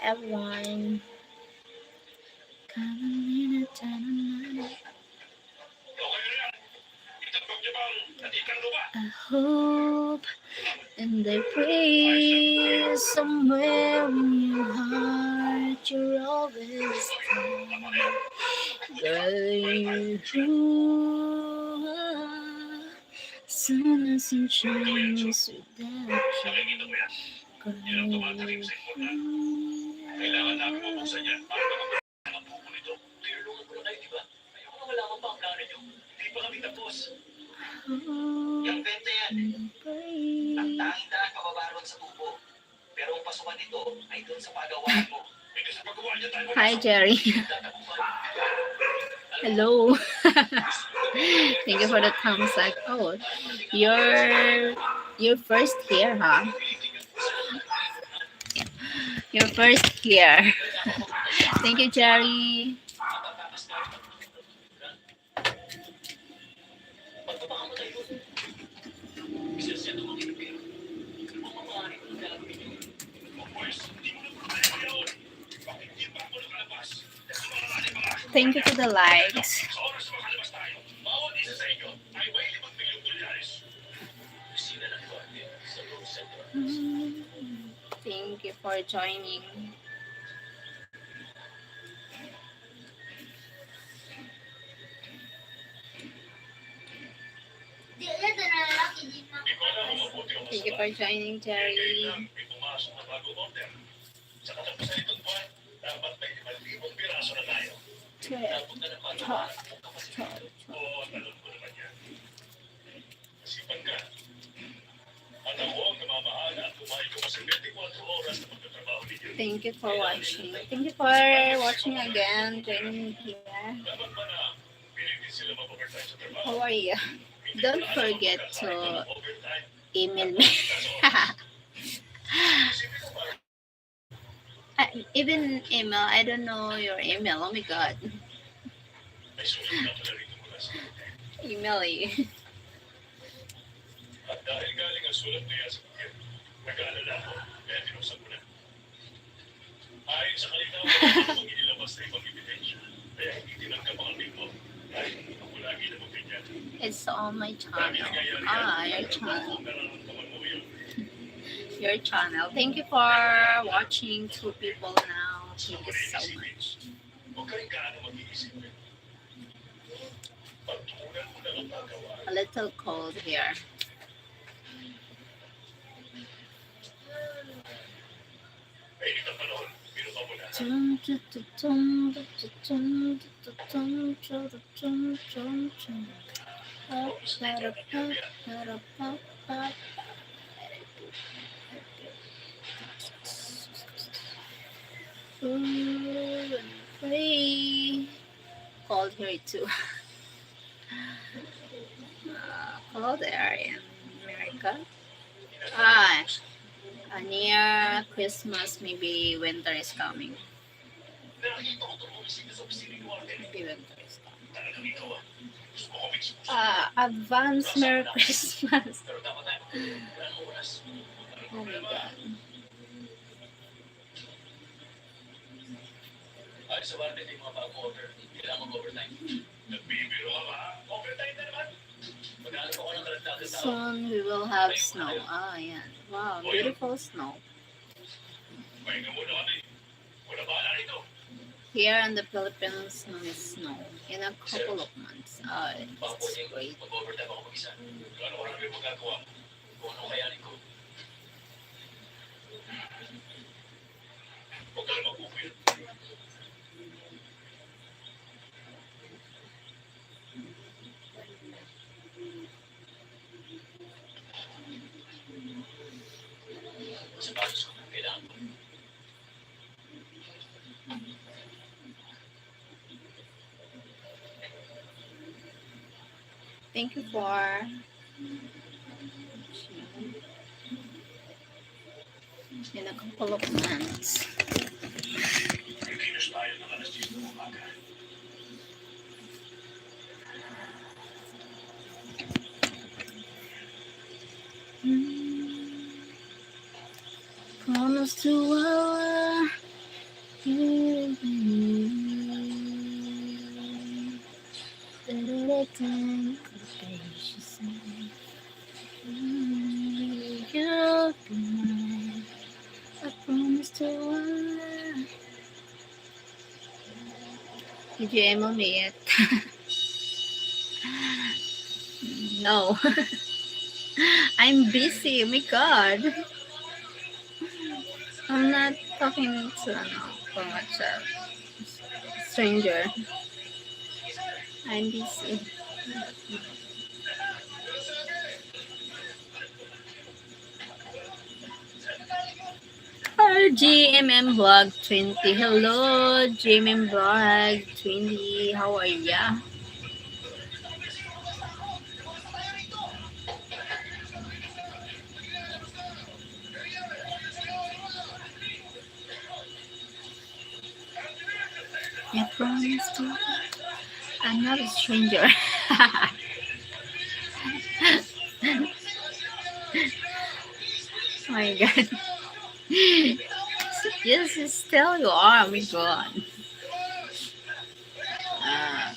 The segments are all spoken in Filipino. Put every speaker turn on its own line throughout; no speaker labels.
everyone. I hope and I pray somewhere in your heart you're always there. Girl, soon as you choose without Yung bente yan. Ang tanging daan pababa sa tubo. Pero ang pasukan nito ay doon sa pagawaan mo. Hi, Jerry. Hello. Thank you for the thumbs up. Oh, you're first here, huh? You're first here. Thank you, Jerry. Thank you for the likes. Thank you for joining. Thank you for joining, Jerry. Thank you for watching. Thank you for watching again, joining here. How are you? Don't forget to email me. Even email, I don't know your email. Oh my god. Email you. It's on my channel. Your channel. Your channel. Thank you for watching 2 people now. Thank you so much. A little cold here. Pretty cold here too. Cold there in America. Near Christmas, maybe winter is coming. Maybe winter is coming. Advance Merry Christmas. Oh my god. Soon we will have snow. Yeah. Wow, beautiful snow. Here in the Philippines, snow is snow in a couple of months. It's great. Thank you for in a couple of months. Promise to
Did you emo me yet? No. I'm busy. Oh my god. I'm not talking to a stranger. I'm busy. GMM Vlog 20. Hello, GMM Vlog 20. How are ya? I promise to. I'm not a stranger. Oh my god. Yes, still you are. Oh my god. Uh,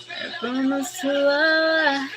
I promise to.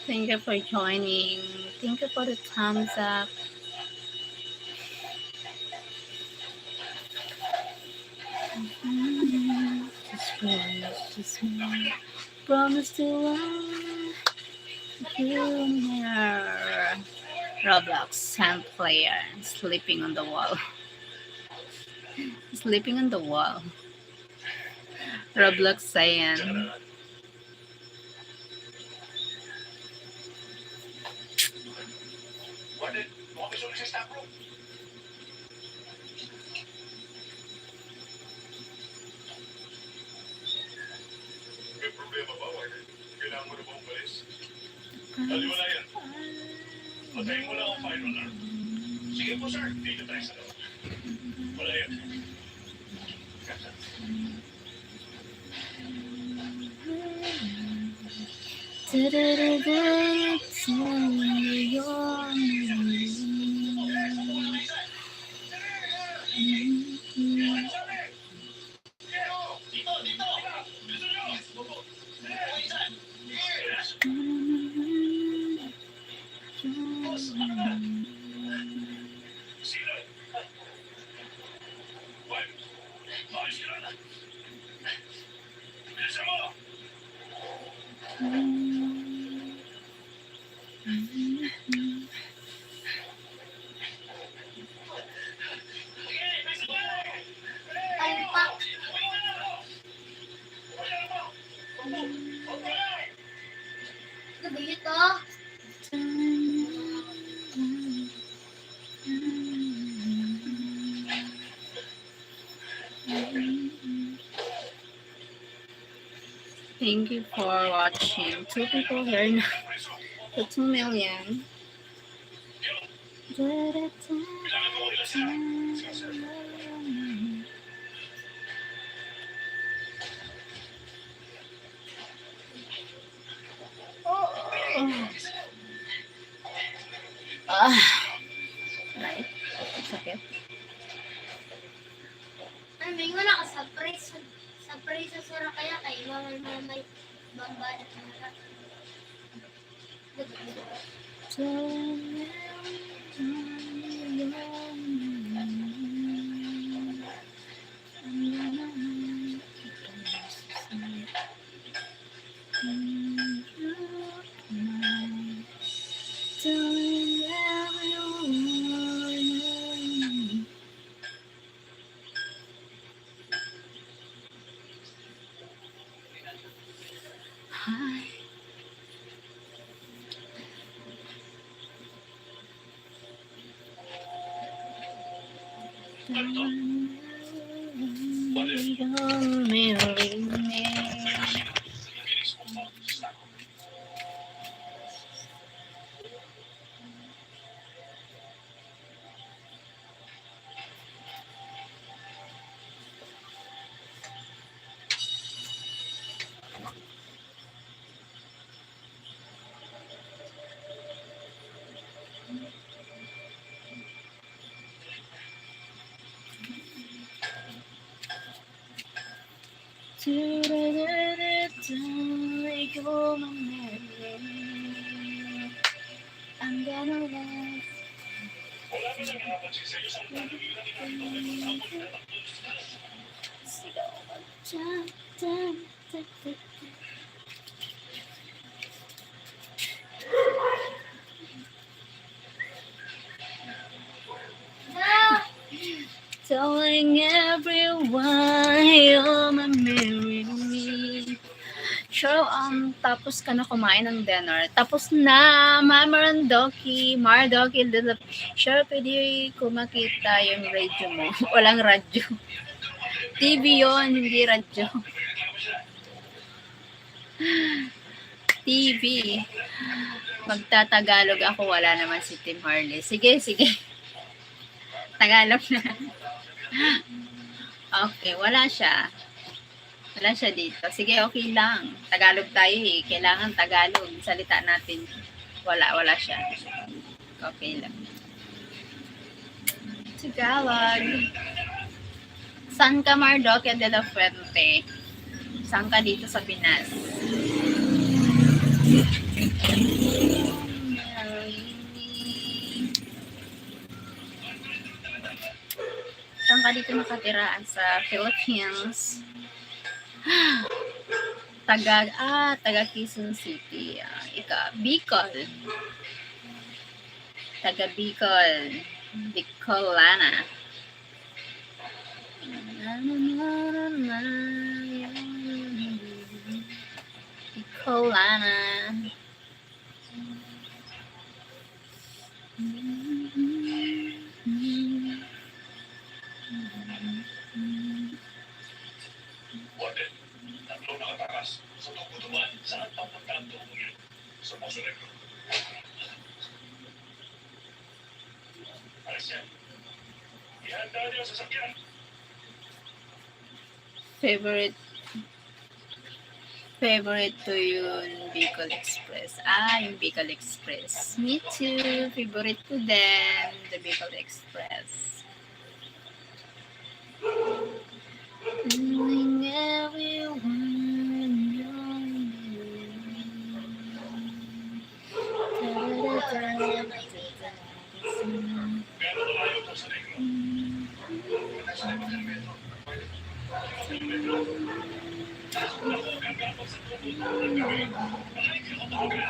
Thank you for joining. Thank you for the thumbs up. Just me. Promise to humor. Roblox sand player sleeping on the wall. Sleeping on the wall. Roblox Cyan.
May problema ba, Warden? Kailangan mo na bang umalis? Dali mo na yan. Patayin mo lang ang fire alarm. Sige po, sir. Dito tayo sa loob. Wala yan.
Thank you for watching. 2 people here now. The 2 million. Right. Sakit.
Ano, may wala ka surprise sa sura kaya kay iwanan mo may bamba at mga
Hi. Ikaw marinig.
Bilis mo pa.
Ikaw marinig. I'm gonna love.
Wala mo nang nakapansin sa'yo sa mga nangyayari.
Sigaw ka dyan, dyan, dyan, dyan. Telling everyone you're my marry me. Sure, tapos ka na kumain ng dinner. Tapos na, Mamarandoki, Mardoki, sure, pwede ko makita yung radyo mo. Walang radyo. TV yon, hindi radyo. TV. Magtatagalog ako, wala naman si Tim Harley. Sige, sige. Tagalog na. Okay, wala siya. Wala siya dito. Sige, okay lang. Tagalog tayo eh. Kailangan Tagalog. Salita natin. Wala siya. Okay lang. Tagalog. San ka, Mardoque de la Fuente? Saan ka dito sa Pinas? Saan ka dito nakatiraan sa Philippines? Taga Quezon City. Bicol. Taga Bicol. Bicolana. Bicolana.
Warden, tatlo nakatakas sa tubutuban. Saan papunta ang tubo niyo? Sa Poso Negro. Alas yan. Ihanda niyo sa sakyan.
Favorite to yung Bicol Express. Yung Bicol Express. Me too. Favorite to them, the Bicol Express. Knowing everyone
Pero malayo po sa Negro. Sa metro. Metro. Ako gagapag sa tubutuban ng gabi. Bakit kayo tawag ka?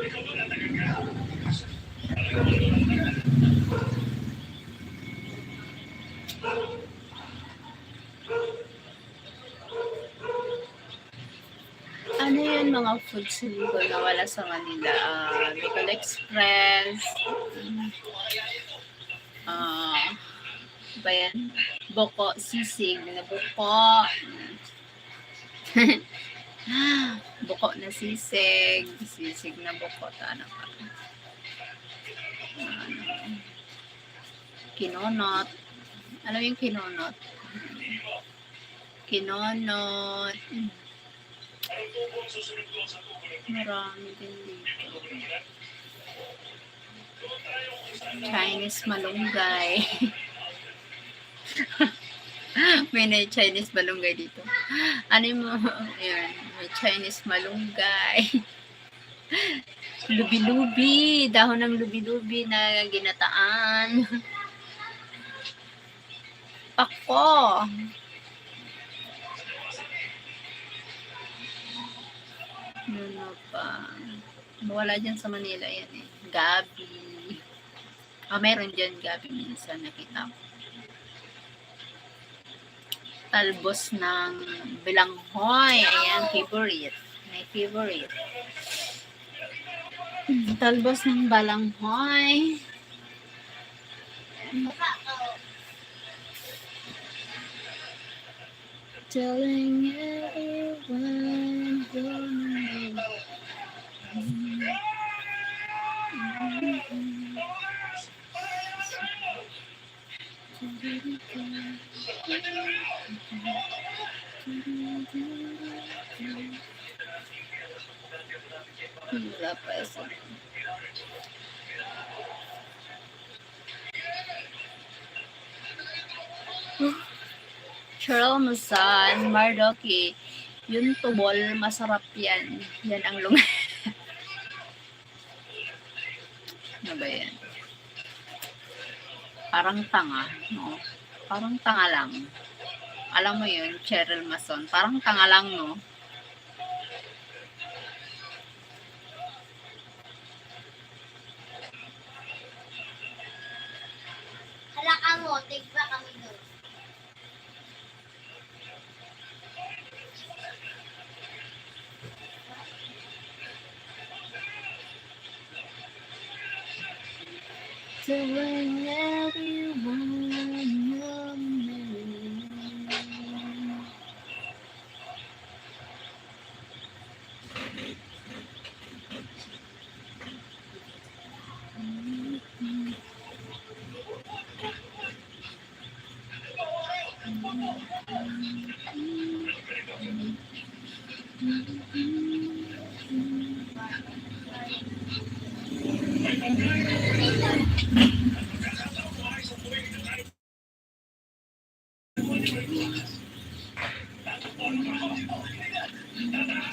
Ikaw doon ang tagal ka. Talagang doon ang tagal.
Ano yun mga food sa Bicol na wala sa Manila? Bicol Express. Ba yan? Buko, sisig na buko. Buko na sisig. Sisig na buko. Ano ka? Kinonot. Ano yung kinonot? Kinonot.
Anong tubo ang susunod doon sa tubo ng gabi?
Marami din dito.
Doon tayo kung saan na
Chinese malunggay. May Chinese malunggay dito. Ano yung ayan, may Chinese malunggay. Lubi-lubi. Dahon ng lubi-lubi na ginataan. Pako. Ano pa? Wala dyan sa Manila yan eh. Gabi. Meron dyan gabi minsan nakita ko. Talbos ng bilanghoy. Ayan, favorite. My favorite. Talbos ng balanghoy. Telling everyone you're wala pa isa. Sheryl Ohm, Mardoki, yung tubol, masarap yan. Yan ang lunga. Ano ba yan? Parang tanga, no? Parang tanga lang. Alam mo yun, Sheryl Mason. Parang tanga lang, no?
Hala ka mo, take ba kami doon?
Telling everyone you're married.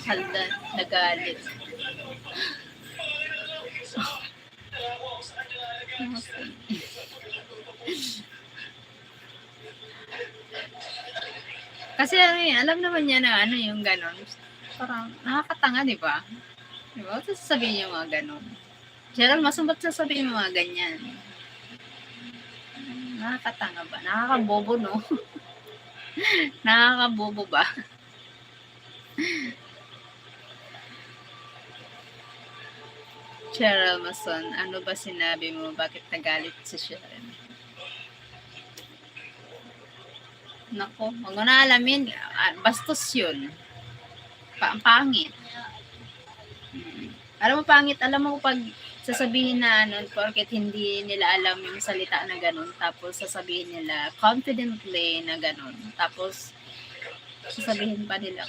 Hala, nagalit. Kasi alam naman niya na ano yung ganon. Parang nakakatanga, di ba? Di ba? Ba't sasabihin yung mga ganon? Sheryl, masumbat sasabihin yung mga ganyan. Nakakatanga ba? Nakakabobo, no? Nakakabobo ba? Sheryl Mason, ano ba sinabi mo? Bakit nagalit si Sheryl? Nako, huwag mo na alamin. Bastos yun. Pangit. Alam mo, pangit. Alam mo, pag sasabihin na ano, porket hindi nila alam yung salita na ganun, tapos sasabihin nila confidently na ganun, tapos sasabihin pa nila,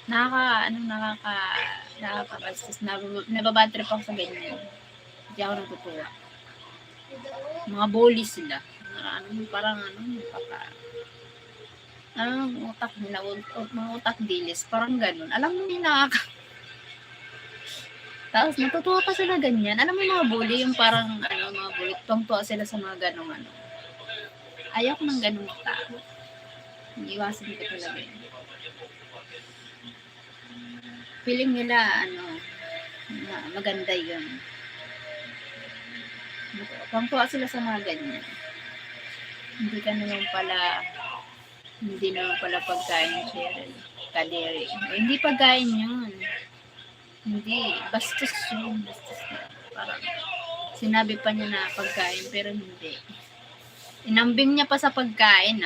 nakakabastos, nababad trip ako sa ganyan. Hindi ako natutuwa. Mga bully sila. Parang utak nila, mga utak dilis, parang ganun. Alam mo nila, tapos natutuwa pa sila ganyan. Alam mo yung mga bully, yung parang mga bully, tuwang-tuwa sila sa mga ganung Ayaw ko ng ganung tao. Iwasan ko talaga yun. Feeling nila, maganda yun. Tuwang-tuwa sila sa mga ganyan. Hindi naman pala pagkain ni Sheryl. Kadiri. Hindi pagkain yun. Hindi. Bastos yun. Bastos na. Parang sinabi pa niya na pagkain, pero hindi. Inambing niya pa sa pagkain,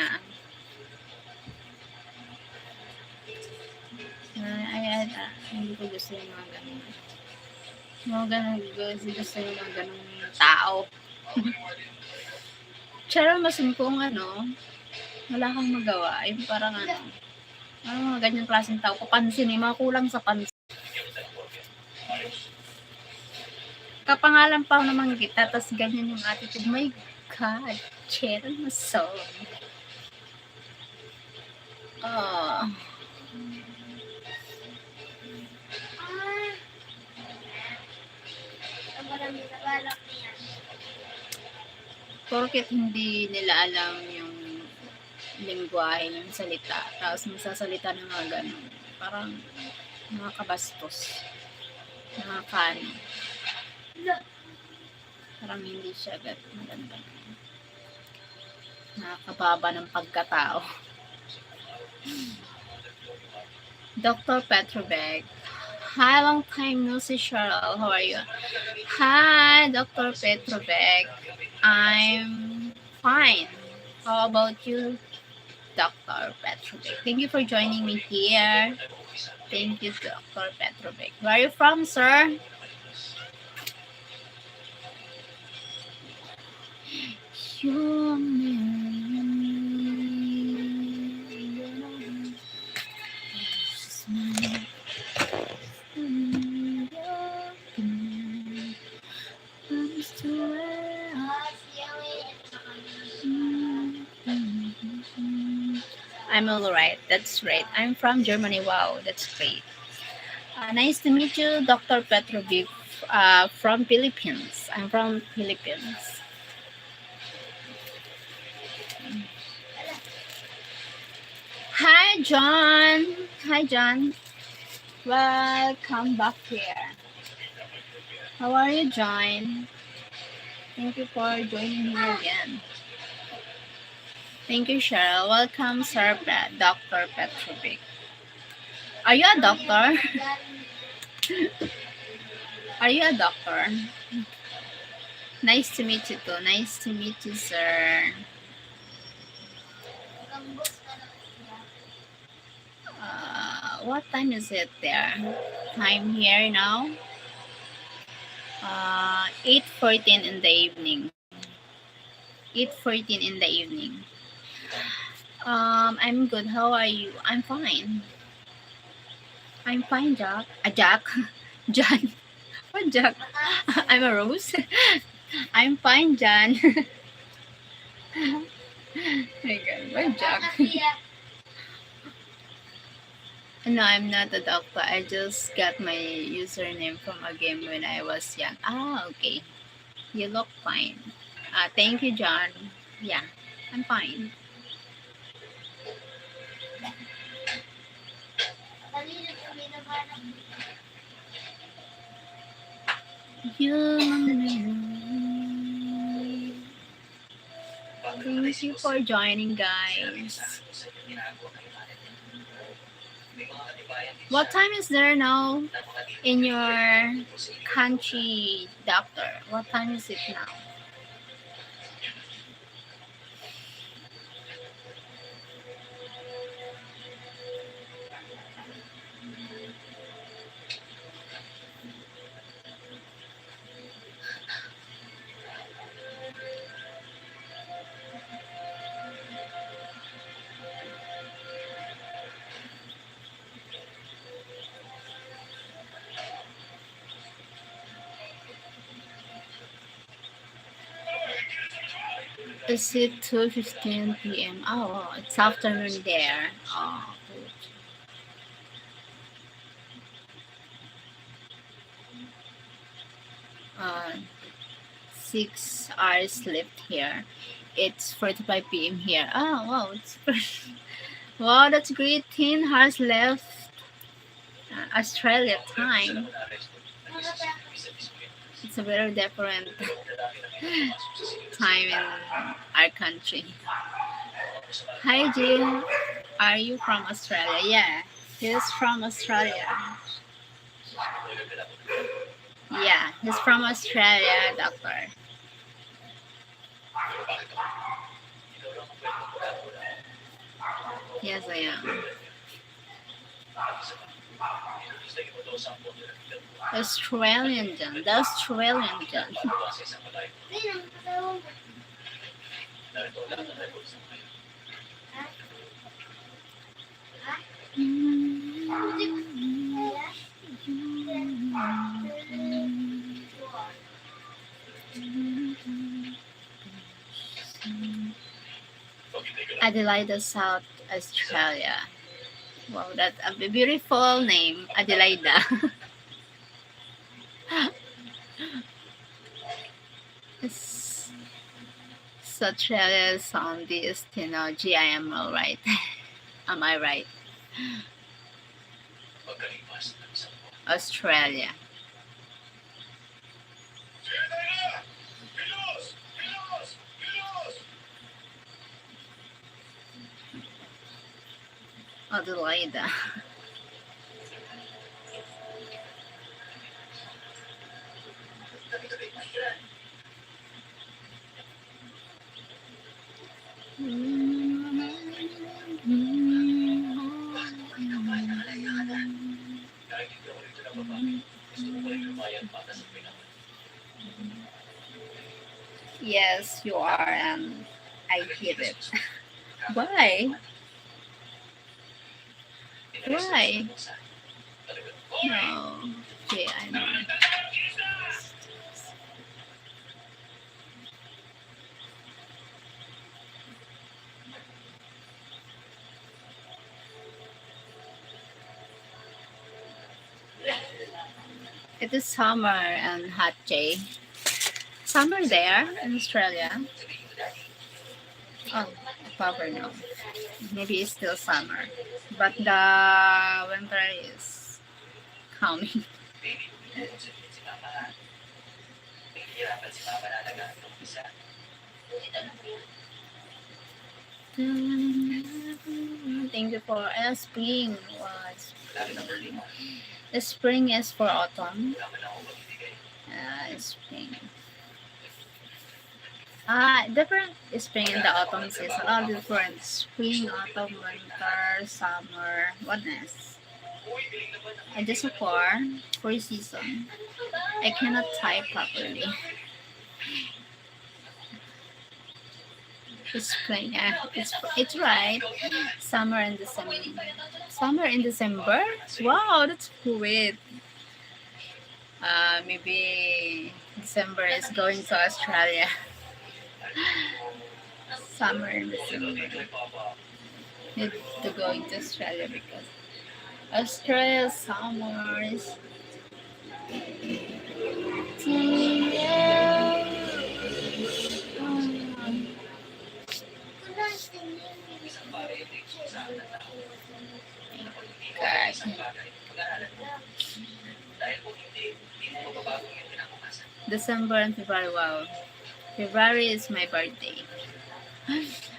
hindi ko gusto yung mga ganun. Gusto yung mga ganun tao. Sheryl, masin kung wala kang magawa. Yung parang mga ganyan klaseng tao. Kapansin mga kulang sa pansin. Kapangalan pa naman kita, tas ganyan yung attitude. My God, Sheryl Mason. Porket hindi nila alam yung lingwahe ng salita, tapos magsasalita ng mga ganun. Parang nakakabastos. Parang hindi siya maganda. Nakakababa ng pagkatao. Dr. Petrovic. Hi, long time no see, Sheryl. How are you? Hi, Dr. Petrovic. I'm fine. How about you, Dr. Petrovic. Thank you for joining me here. Thank you, Dr. Petrovic. Where are you from, sir? You're I'm all right. That's great. I'm from Germany. Wow, that's great. Nice to meet you, Dr. Petrovic, from Philippines. I'm from Philippines. Hi, John. Hi, John. Welcome back here. How are you, John? Thank you for joining me again. Thank you, Cheryl. Welcome, Sir Dr. Petrovic. Are you a doctor? Are you a doctor? Nice to meet you too. Nice to meet you, sir. What time is it there? Time here now? 8:14 in the evening. 8:14 in the evening. I'm good. How are you? I'm fine. I'm fine, Jack. Jack? John. What Jack? I'm a Rose. I'm fine, John. My God, what Jack? No, I'm not a doctor. I just got my username from a game when I was young. Ah, okay. You look fine. Thank you, John. Yeah, I'm fine. Thank you for joining, guys. What time is there now in your country, doctor? What time is it now? Is it 2:15 p.m.? Oh, it's afternoon there. Oh, good. 6 hours left here. It's 45 p.m. here. Oh, wow. Wow, that's great. 10 hours left. Australia time. It's a very different time in our country. Hi, Jill. Are you from Australia? Yeah, he's from Australia. Yeah, he's from Australia, doctor. Yes, I am. Australian John. The Australian John. Adelaide, South Australia. Wow, that's a beautiful name, Adelaide. It's Australia sound this, G, I am all right. Am I right? Australia. Adelaide. Yes, you are, and I hate it. Why? Why? No. Okay, I know. It is summer and hot day. Summer there in Australia. Oh, probably no. Maybe it's still summer, but the winter is coming. Thank you for spring. Was the spring is for autumn. Spring. Different spring and the autumn season. All different. Spring, autumn, winter, summer. What else? And just for season. I cannot type properly. Spring. Yeah, it's right. Summer and December. Summer in December. Wow, that's great. Maybe December is going to Australia. Summer in December. Need to go into Australia because Australia summer is. December and February. Wow. February is my birthday.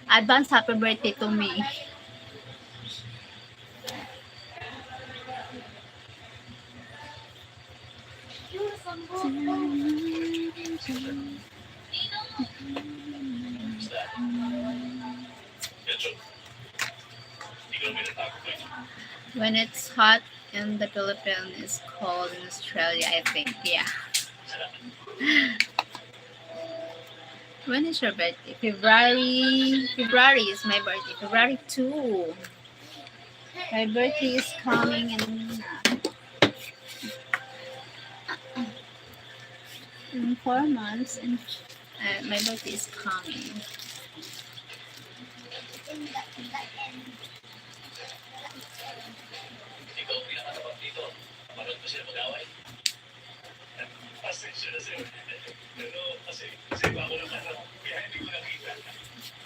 Advance happy birthday to me. When it's hot in the Philippines, it's cold in Australia, I think. Yeah. When is your birthday? February. February is my birthday. February 2. My birthday is coming in 4 months, and my birthday is coming.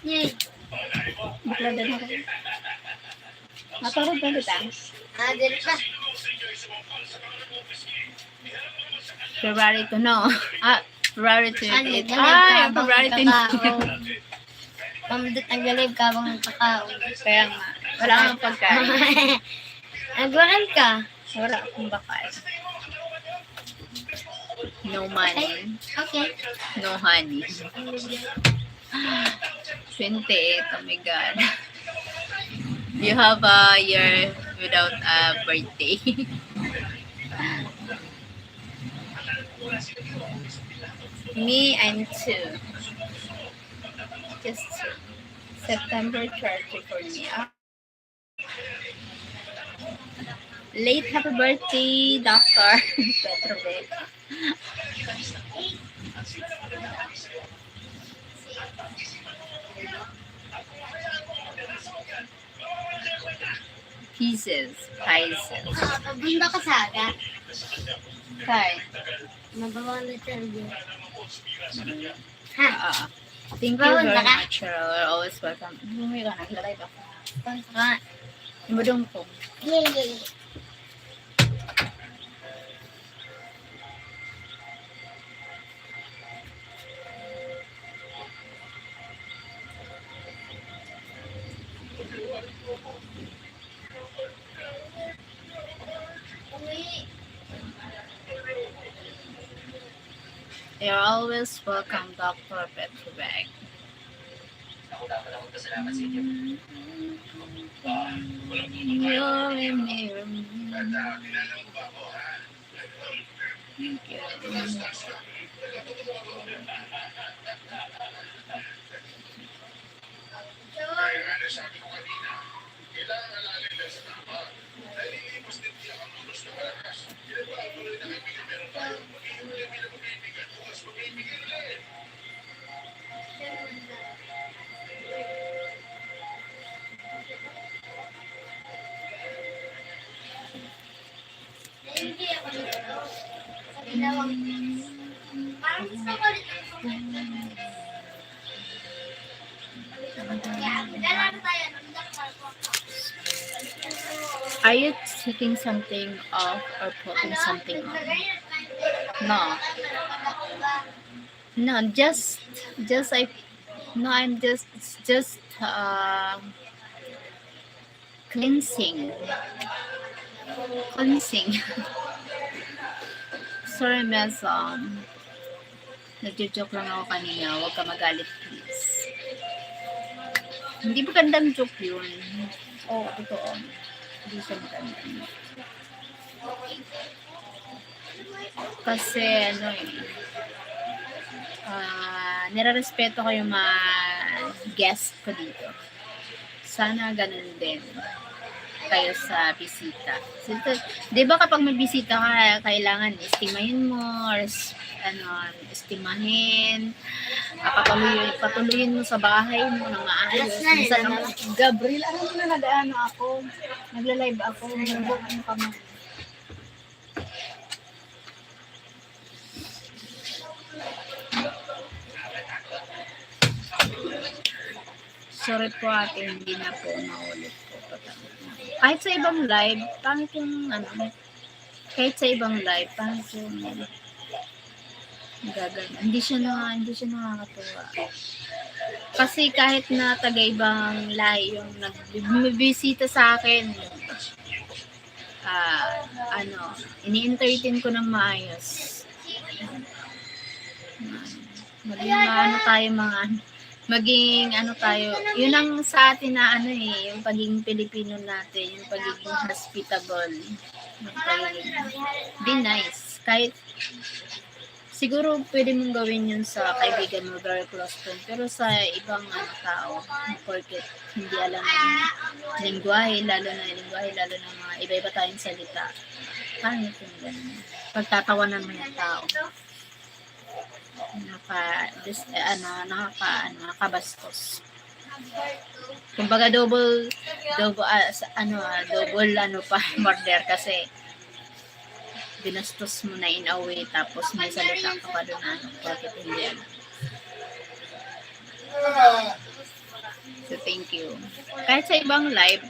Yay!
Bukla din ako. Maturog na kita.
Dili pa.
February 2, no. February 28. February 10.
Pamdit ang galib ka bang kakao.
Kaya nga, wala kang pagkain.
Nagwakan ka.
Wala akong bakal. No money.
Okay.
No honey. 28, oh my god. You have a year without a birthday. Me, I'm 2. Just 2. September 30 for me. Late happy birthday, Dr. Petrovic. Pieces.
Pabunda ka sa aga.
Kay.
Mabawa na interview.
Thank you very much, Cheryl. You're always welcome. Bumili ka, naglalay ako.
Pagka.
Yung badong ko.
Yay!
You're always welcome, Dr. Petrovic. You're in here.
Kaya nga nasabi ko kanina, kailangan alalay lang sa tama. Nalilipas din niya ang unos na malakas. Yan ba ang tuloy na kaibigan meron tayo? Mag-iulit bilang magkaibigan, bukas magkaibigan ulit.
Hindi ako nito. Sa ginawang things. Parang gusto ko rin ang kaya, tayo ng dakal ko.
Are you taking something off or putting something on? No. No, I'm just cleansing. Cleansing. Sorry, Miss. Nagjo-joke lang ako kanina. Huwag ka magalit, please. Hindi magandang joke yun. Oo, totoo. Hindi siya magandang. Kasi, nirarespeto ko yung mga guest ko dito. Sana ganun din kayo sa bisita. Di ba kapag may bisita ka, kailangan estimahin mo, estimahin, patuloyin mo sa bahay mo na maayos. Minsan ako, Gabriel, alam mo na nagla-live ako, ano ka mo. Sorry po ate, hindi na po maulit po. Kahit sa ibang live, pangit yung kahit sa ibang live, pangit yung gagawin. Hindi siya nakakatuwa. Kasi kahit na taga-ibang lahi yung nagbibisita sa akin, ini-entertain ko ng maayos. Maging tayo, yun ang sa atin na yung pagiging Pilipino natin, yung pagiging hospitable, yung pagiging be nice. Kahit siguro pwede mong gawin yun sa kaibigan mo, very close friend, pero sa ibang tao, porket hindi alam ng lingwahe, lalo na mga iba-iba tayong salita, pangit yung ganun. Pagtatawanan mo yung tao, nakakabastos. Kumbaga double murder kasi binastos mo na in a way tapos may salita ka pa doon bakit hindi yan. So thank you. Kahit sa ibang live,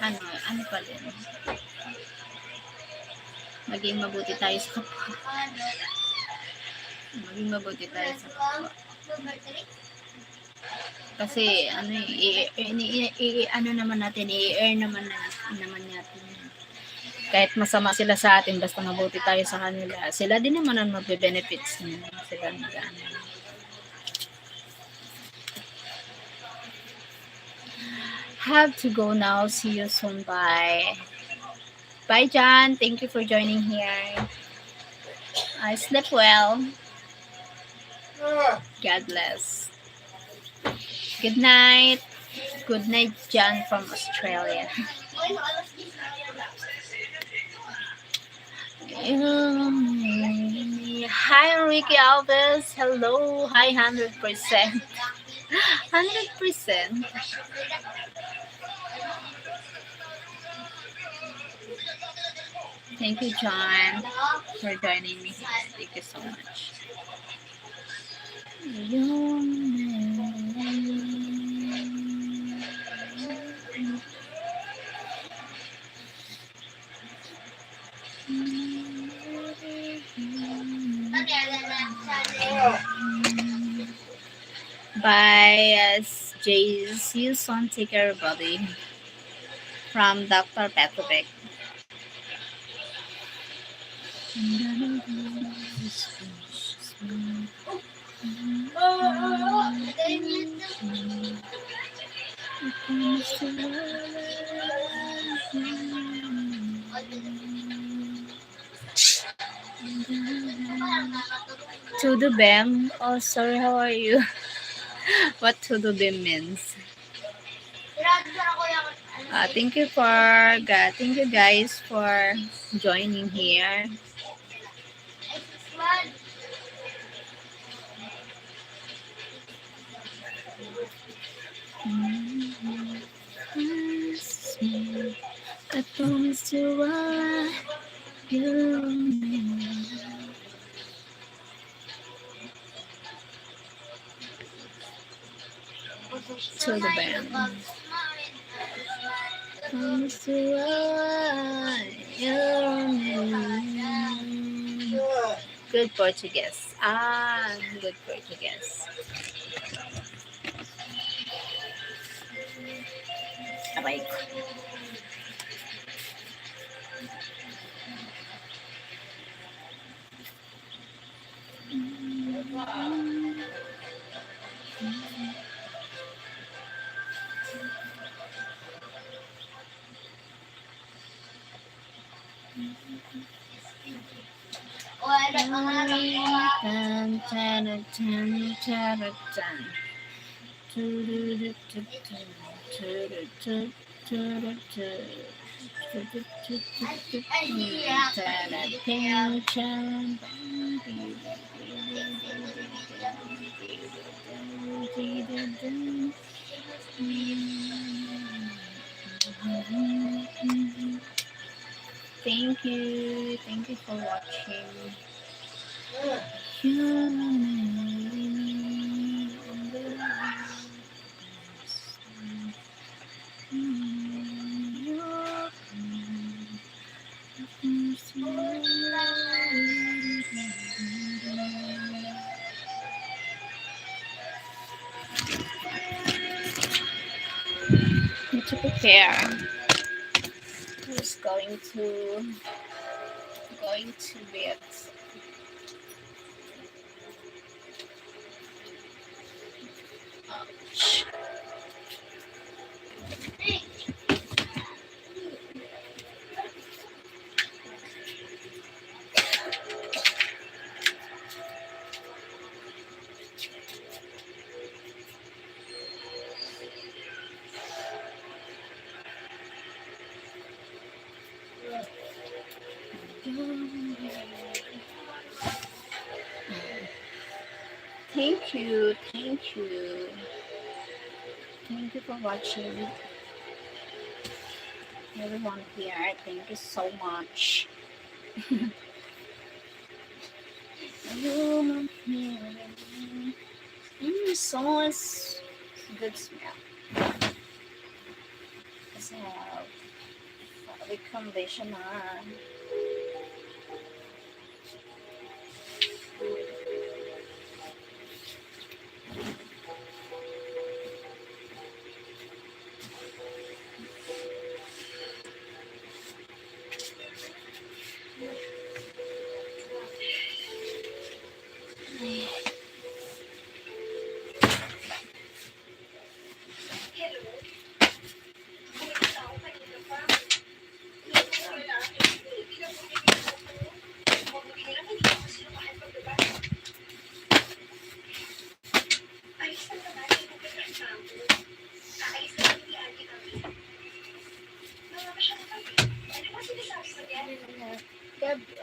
pa din. Maging mabuti tayo sa kapwa. Kasi i-earn naman natin natin. Kahit masama sila sa atin, basta mabuti tayo sa kanila. Sila din naman ang magbe-benefits niya. Sila have to go now. See you soon. Bye. Bye, John. Thank you for joining here. I slept well. God bless. Good night. Good night, John from Australia. Hi, Ricky Alves. Hello. Hi, 100%. 100%. Thank you, John, for joining me. Thank you so much. Bye, Jay. See you soon. Take care, buddy. From Dr. Petrovic. To the bem. Oh, sorry, how are you? What to the bem means? Thank you thank you guys for joining here. I promise you what you mean. To the band. Promise you what you mean. Good Portuguese. Good Portuguese. Aray ko. Tan, tan, tan, tan, tan. Thank you. Thank you for watching. Need to prepare. Who's going to bed? Ouch. Thank you, thank you. Thank you for watching. Everyone here, thank you so much. Sauce, good smell. So, fabric conditioner.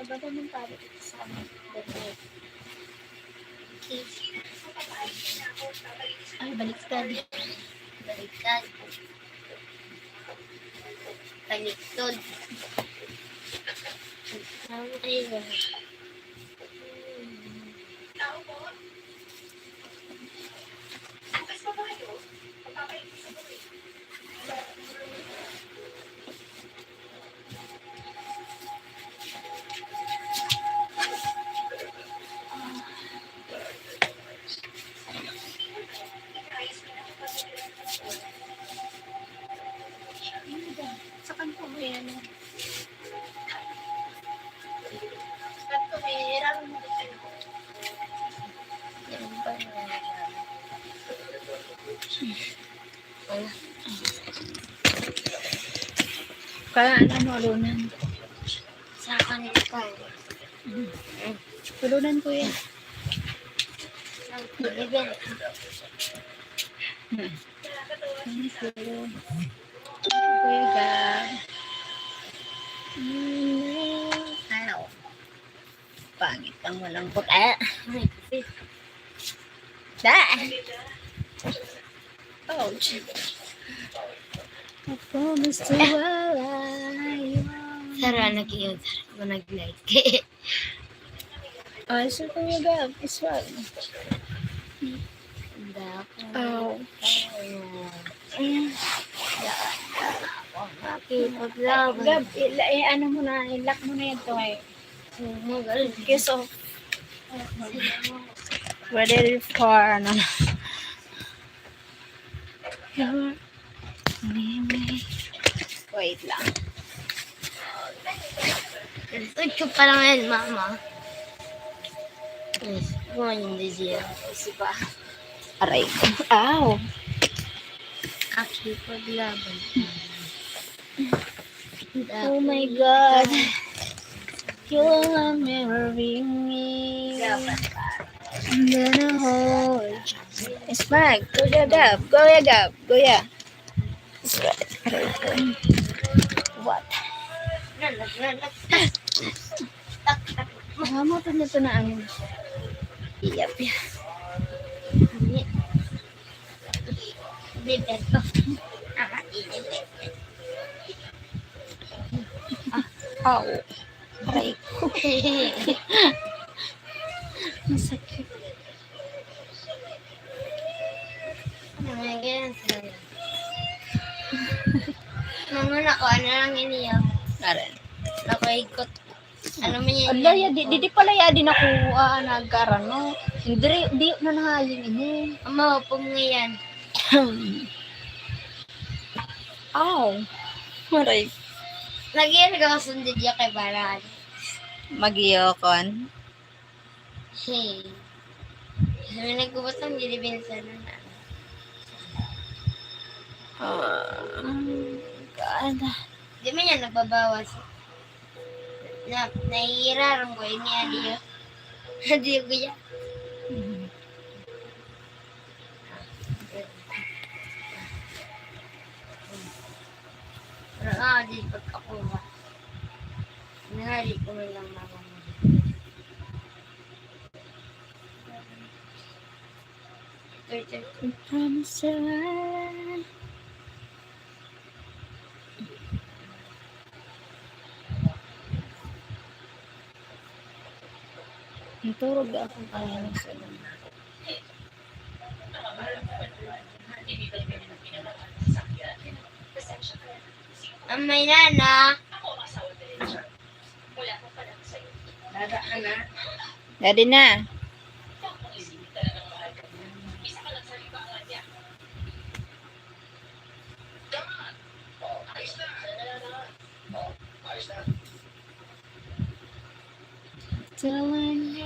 Bago mong tayo dito sa amin. Ay, baliktad.
Baliktad. Baliktod. Ayun.
Sa kanto mo yan.
Sabi ko, may hirap mo dito.
Yan ba yan? Kaya ano alunan?
Sa kanil ka.
Alunan ko yan.
Bibigyan.
Thank you. Kuya Gab. Ano? Pangit ang walang puti.
Ay, kasi.
Da! Ouch. I promise to lie.
Sara, nag-iyon. Sara, nag-like.
Ay, so Kuya Gab, is what? Ouch.
Nakipaglaban.
Gab, ano mo na, i-lock mo na ito eh. Kiss off. Ready for, ano na. Wait lang.
Ocho pa lang yan, mama. Yes, hindi siya. Kasi pa.
Aray ko. Ow!
Nakipaglaban.
Oh my God. You're mirroring me. I'm gonna hold you. It's back. Go ya, Gab. Go ya, Gab. Go ya. It's right. Aray ko. What? Mama pa na ito na ang iyap ya.
Bebeto.
Ow. Aray ko. Masakit.
Naman ako, ano lang iniyak.
Aray.
Ako ikot. Ano man yan?
Ala, ya, di pala ya din ako nagkaran, no? Di na nahaying ini.
Ama, upong ngayon.
Ow. Aray.
Lagi ako sundid niya kay Baran.
Magiyokon.
Hey. Sabi nagkubot ang dilibinsan na.
God.
Di man yan nababawas. Nahihirarang ko yun niya diyo. Diyo ko yan. Pero di pagkakuha. Nahali ko man lang mama mo. Ito.
I promise to lie. Turog ako kaya ng salon.
Ang may nana.
Daddy na. Telling you.